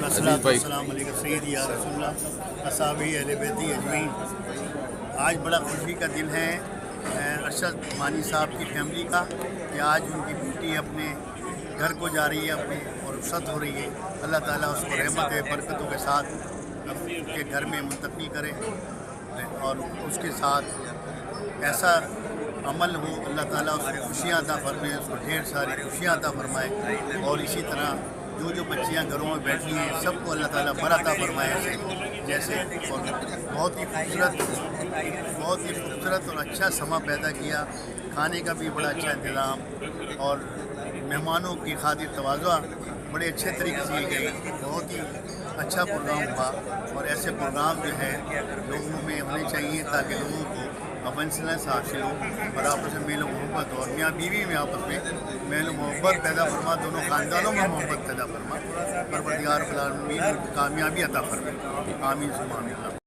السلام علیکم سیدی یا رسول اللہ اصحابی اہل بیتی اجمعین۔ آج بڑا خوشی کا دن ہے ارشد مانی صاحب کی فیملی کا کہ آج ان کی بیٹی اپنے گھر کو جا رہی ہے اپنی اور رخصت ہو رہی ہے۔ اللہ تعالیٰ اس کو رحمت برکتوں کے ساتھ ان کے گھر میں منتقل کرے اور اس کے ساتھ ایسا عمل ہو، اللہ تعالیٰ اس کو خوشیاں عطا فرمائے، اس کو ڈھیر ساری خوشیاں عطا فرمائے، اور اسی طرح جو بچیاں گھروں میں بیٹھی ہیں سب کو اللہ تعالیٰ بر عطا فرمائے جیسے اور بہت ہی خوبصورت اور اچھا سما پیدا کیا، کھانے کا بھی بڑا اچھا انتظام اور مہمانوں کی خاطر تواضع بڑے اچھے طریقے سے کی گئی۔ بہت ہی اچھا پروگرام ہوا، اور ایسے پروگرام جو ہے لوگوں میں ہونے چاہیے تاکہ لوگوں کو ابنسنس حاصل ہو اور آپس میں میل و محبت ہو، اور میاں بیوی میں آپس میں میل و محبت پیدا فرما، دونوں خاندانوں میں محبت پیدا فرما، پروردگار رب العالمین کامیابی عطا فرما، آمین ثم آمین۔